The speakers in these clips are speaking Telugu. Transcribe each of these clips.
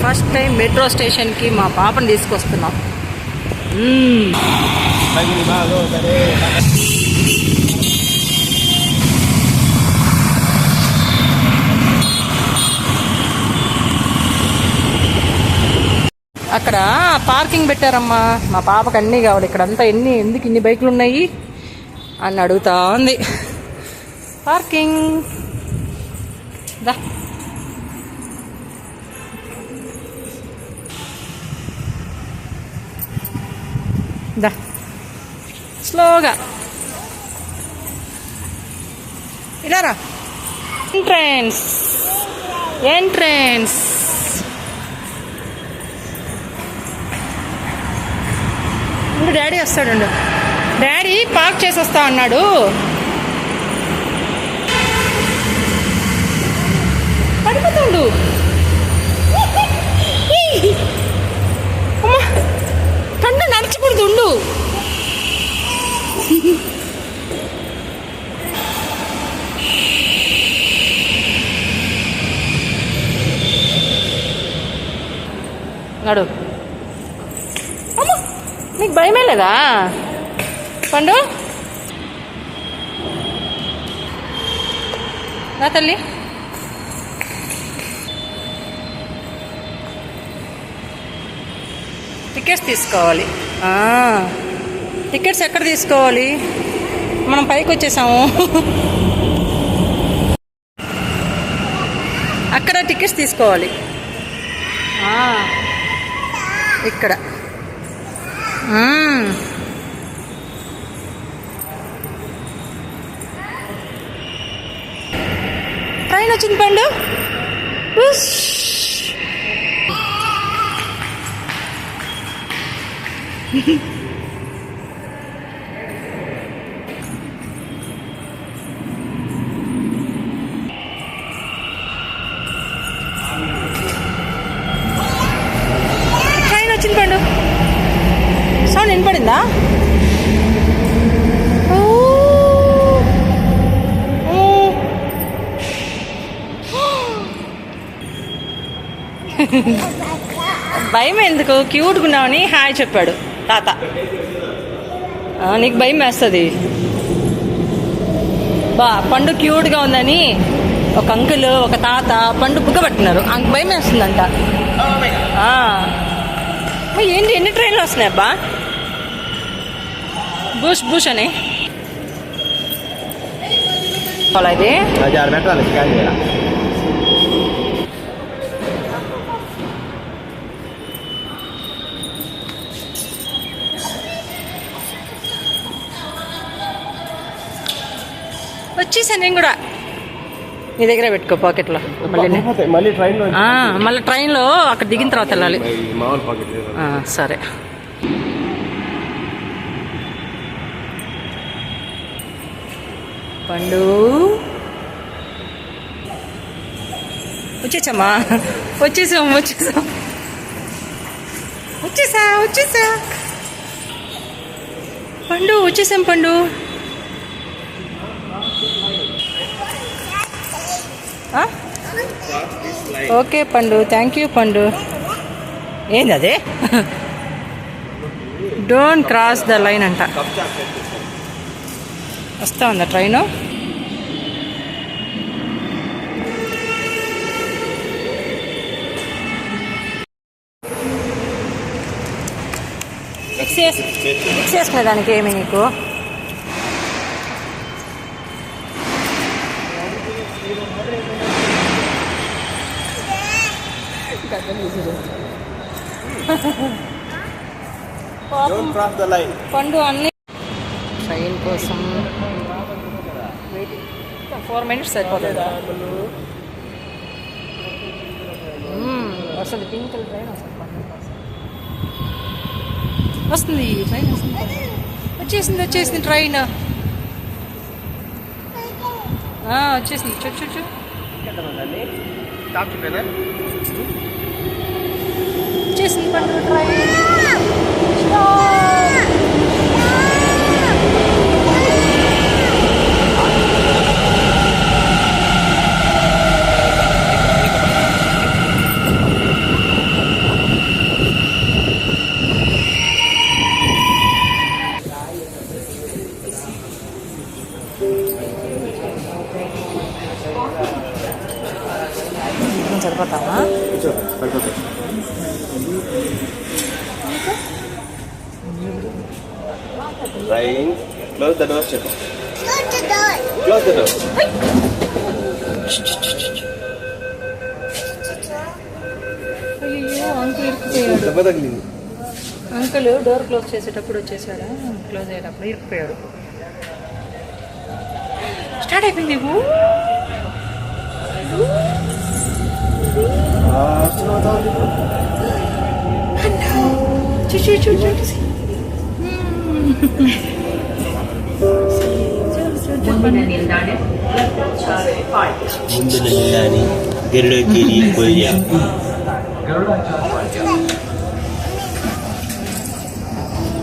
ఫస్ట్ టైం మెట్రో స్టేషన్కి మా పాపని తీసుకొస్తున్నాం. అక్కడ పార్కింగ్ పెట్టారమ్మా. మా పాపకు అన్నీ కావాలి. ఇక్కడంతా ఎందుకు ఇన్ని బైకులు ఉన్నాయి అని అడుగుతా ఉంది. పార్కింగ్ దా. దా స్లోగా ఇలారా. Entrance entrance. ఇప్పుడు డాడీ వస్తాడు. డాడీ పార్క్ చేసి వస్తా అన్నాడు. పడిపోతాడు. అమ్మా కన్ను నడచకూడదు. ఉండు. నడు. అమ్మా నీకు భయమే లేదా పండు? నా తల్లి. టికెట్స్ తీసుకోవాలి. టికెట్స్ ఎక్కడ తీసుకోవాలి? మనం పైకి వచ్చేసాము. అక్కడ టికెట్స్ తీసుకోవాలి. ఇక్కడ ట్రైన్ వచ్చింది పండు. ట్రైన్ వచ్చింది పండు. సౌండ్ వినపడిందా? భయం ఎందుకు? క్యూట్గా ఉన్నావని హాయ్ చెప్పాడు తాత. నీకు భయం వేస్తుంది. పండు క్యూట్గా ఉందని ఒక అంకుల్ ఒక తాత పండు బుగ్గ పట్టినారు. అంకు భయం వేస్తుందంట. ఏంటి ఎన్ని ట్రైన్లు వస్తున్నాయి అబ్బా? బూష్ బూష్ అని ఇది వచ్చేసాను నేను కూడా. నీ దగ్గర పెట్టుకో పాకెట్లో. మళ్ళీ ట్రైన్లో అక్కడ దిగిన తర్వాత వెళ్ళాలి. సరే. పండు వచ్చేసామా? వచ్చేసా పండు. వచ్చేసాం పండు. ఓకే పండు. థ్యాంక్ యూ పండు. ఏంది అదే? డోంట్ క్రాస్ ద లైన్ అంట. వస్తా ఉందా ట్రైను? ఫిక్స్ చేసుకునే దానికి ఏమి నీకు? పండు అన్ని ట్రైన్ కోసం 4 minutes సరిపోతుంది. వస్తుంది పింక్ కలర్ ట్రైన్ వస్తుంది. ట్రైన్ వచ్చేసింది ట్రైన్. వచ్చేసింది. చూ వచ్చేసింది పండు ట్రైన్. సరిపోతావా? Rain, close the door, Chico. Close the door. అయ్యో అంకుల్ ఇరుక్కుపోయాడు. అంకుల్ డోర్ క్లోజ్ చేసేటప్పుడు వచ్చేసాడా? క్లోజ్ అయ్యేటప్పుడు ఇరుక్కుపోయాడు. స్టార్ట్ అయిపోయింది. ಮುಂದಿನ ನಿಲ್ದಾಣ ಮುಂದಿನ ನಿಲ್ದಾಣಿ ಗರುಡಗಿರಿ ಕೊಯ್ಯ.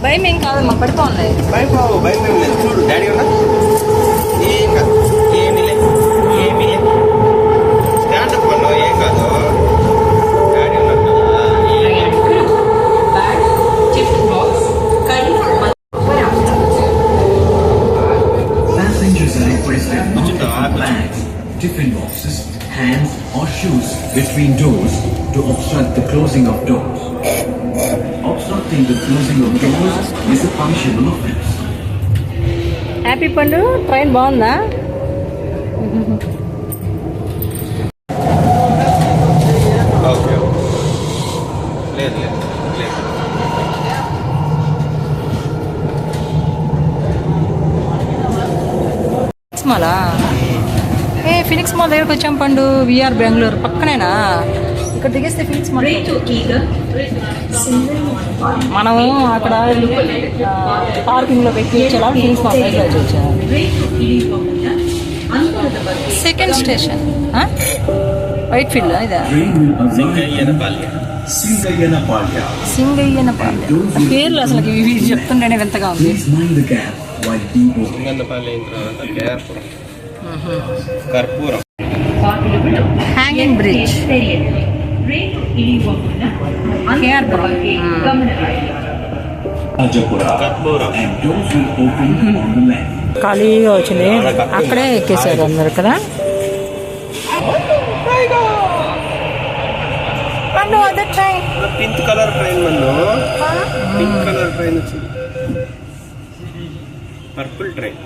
భయం ఏం కాదమ్మా, పడిపోండి. భయం ఏం లేదు. చూడు డాడీ ఉన్నా ఏం కాదు, ఏమీ లేదు. స్టాండ్ అప్ అన్నా ఏం కాదు. డాడీ ఉన్నారు కదా. ಬ್ಯಾಗ್ ಟಿಫಿನ್ ಬಾಕ್ಸ್ ಕೈ Passengers are requested not to put bags, tiffin boxes, hands or shoes between doors to obstruct the closing of doors. Obstructing the closing of doors is a punishable offense. Happy పండు, ట్రైన్ బాగుందా? ఓకే లేదు. మాలా ఫినిక్స్ మాల్ దగ్గరకు వచ్చాం పండు. విఆర్ బెంగళూరు పక్కనేనా? ఇక్కడ దిగేస్తే ఫినిక్స్ మాల్. మనము అక్కడ పార్కింగ్ లో పెట్టి వచ్చేలా ఫినిక్స్ మాల్ దగ్గర వచ్చాము. సెకండ్ స్టేషన్ వైట్ ఫీల్డ్ ఇదా? సింగయ్యనపాల్య పేర్లు అసలు ఇవి చెప్తుంటేనే వింతగా ఉంది. Please mind the gap while being over. సింగన్నపల్లి అయిన తర్వాత కర్పూరం హ్యాంగింగ్ బ్రిడ్జ్ కర్పూరం. And doors will open on the left. ఖాళీగా వచ్చింది, అక్కడే ఎక్కేసారు అందరు కదా. పింక్ కలర్ ట్రైన్ మన్ను. పింక్ కలర్ ట్రైన్ వచ్చింది. Purple train.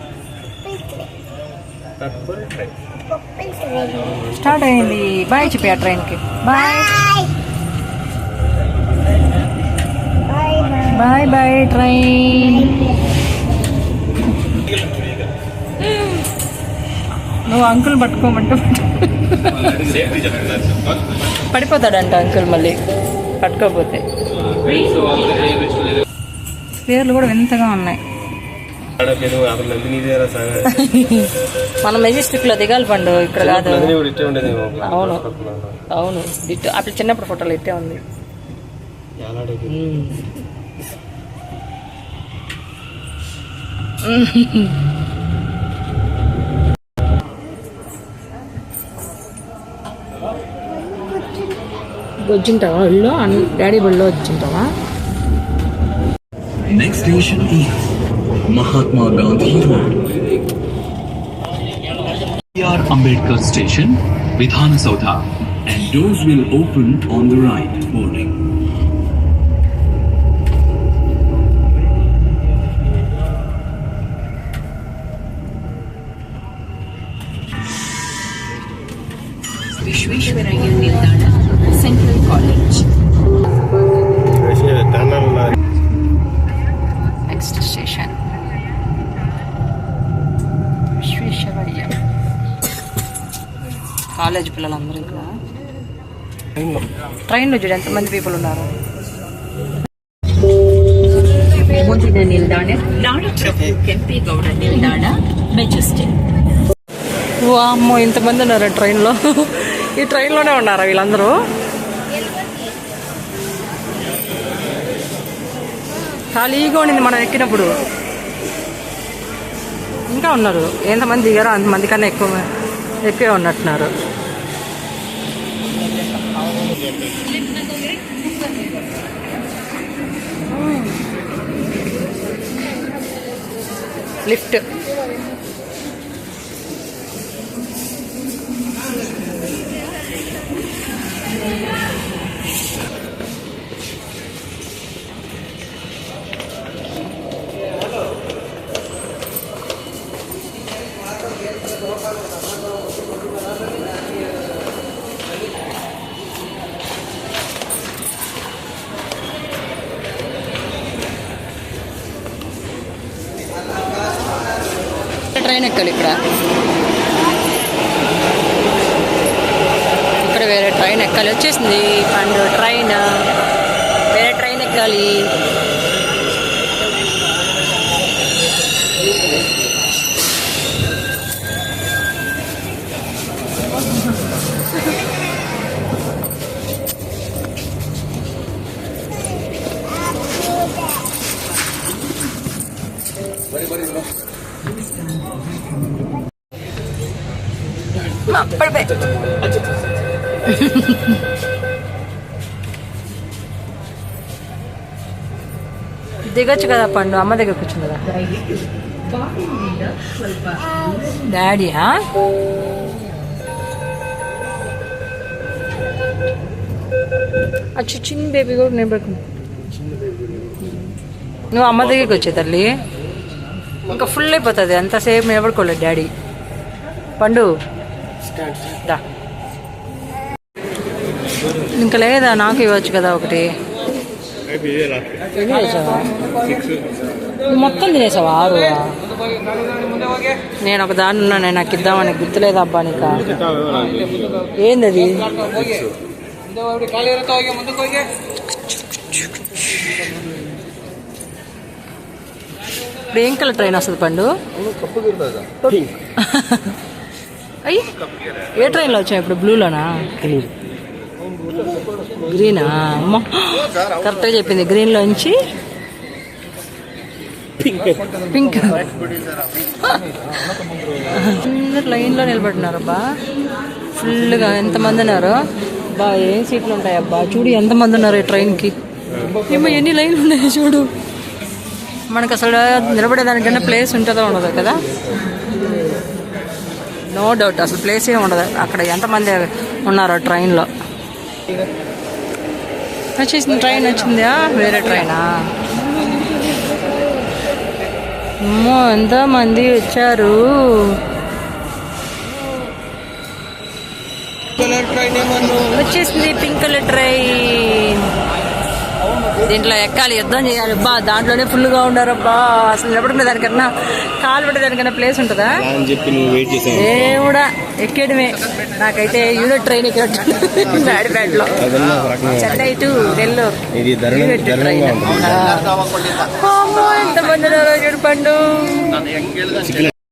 స్టార్ట్ అయింది. బాయ్ చెప్పి ఆ ట్రైన్కి బాయ్ బాయ్ బాయ్ ట్రైన్. నువ్వు అంకుల్ పట్టుకోమంటే పడిపోతాడంట అంకుల్ మళ్ళీ పట్టుకోపోతే. పేర్లు కూడా వింతగా ఉన్నాయి. మనం మెజెస్టిక్ లో దిగాలి పండు, ఇక్కడ కాదు. అవును అప్పుడు చిన్నప్పుడు ఫోటోలు ఇట్టే ఉంది. వచ్చింటావా ఇల్లు? Daddy బళ్ళో వచ్చింటావా? Next station is Mahatma Gandhi Road. B.R. Ambedkar Station, Vidhana Saudha, and doors will open on the right boarding. Visvesvaraya ನಿಲ್ದಾಣ central college. Next station Visvesvaraya. College పిల్లలందరూ ఇక్కడ ట్రైన్లో చూడు ఎంతమంది పీపుల్ ఉన్నారు. ಮುಂದಿನ ನಿಲ್ದಾಣ ನಾಡಪ್ರಭು ಕೆಂಪೇಗೌಡ ನಿಲ್ದಾಣ ಮೆಜೆಸ್ಟಿಕ್. అమ్మో ఇంతమంది ఉన్నారు ట్రైన్లో. ఈ ట్రైన్లోనే ఉన్నారా వీళ్ళందరూ? ఖాళీగా ఉండింది మనం ఎక్కినప్పుడు. ఇంకా ఉన్నారు, ఎంతమంది దిగారో అంతమంది కన్నా ఎక్కువే ఉన్నట్టున్నారు. లిఫ్ట్ ఎక్కాలి ఇక్కడ. ఇక్కడ వేరే ట్రైన్ ఎక్కాలి. వచ్చేసింది పండు ట్రైన్. వేరే ట్రైన్ ఎక్కాలి. దిగొచ్చు కదా పండు, అమ్మ దగ్గర కూర్చుంది కదా. డాడీ అచ్చు చిన్న బేబీ కూడా నిలబడుకుంది. నువ్వు అమ్మ దగ్గరికి వచ్చే తల్లి, ఇంకా ఫుల్ అయిపోతుంది. అంతసేపు నిలబడుకోలేదు డాడీ. పండు దా. ఇంకా లేదా, నాకు ఇవ్వచ్చు కదా ఒకటి. తినేసావా? మొత్తం తినేసావా? 6. నేను ఒక దాని ఉన్నా, నేను నాకు ఇద్దామని గుర్తులేదు అబ్బా నీకు. ఏంది అది? ఇప్పుడు ఏం కలర్ ట్రైన్ వస్తుంది పండు? అయ్యి ఏ ట్రైన్లో వచ్చావు ఇప్పుడు? బ్లూలోనా గ్రీనా? అమ్మ కరెక్ట్గా చెప్పింది. గ్రీన్లోంచి పింక్. అందరు లైన్లో నిలబడినారు అబ్బా ఫుల్గా. ఎంతమంది ఉన్నారు అబ్బా? ఏం సీట్లు ఉంటాయి అబ్బా? చూడు ఎంతమంది ఉన్నారు ఈ ట్రైన్కి. ఏమో ఎన్ని లైన్లు ఉన్నాయి చూడు. మనకు అసలు నిలబడేదానికన్నా ప్లేస్ ఉంటుందో ఉండదు కదా. నో డౌట్ అసలు ప్లేస్ ఏమి ఉండదు అక్కడ. ఎంతమంది ఉన్నారో ట్రైన్లో. వచ్చేసింది ట్రైన్. వచ్చిందా? వేరే ట్రైనా? అమ్మో ఎంతమంది వచ్చారు. వచ్చేసింది పింక్ కలర్ ట్రైన్. దీంట్లో ఎక్కాలి, యుద్ధం చేయాలి అబ్బా. దాంట్లోనే ఫుల్గా ఉండారబ్బా. అసలు నిలబడుకునే దానికన్నా, కాలు పెట్టేదానికన్నా ప్లేస్ ఉంటుందా? ఏముడా ఎక్కేయడమే. నాకైతే యూనిట్ ట్రైన్ ఎక్కినట్టు బ్యాడ్లో. Chennai to Nellore unit train. ఎంతమంది ఉన్నారో చూడు పండు.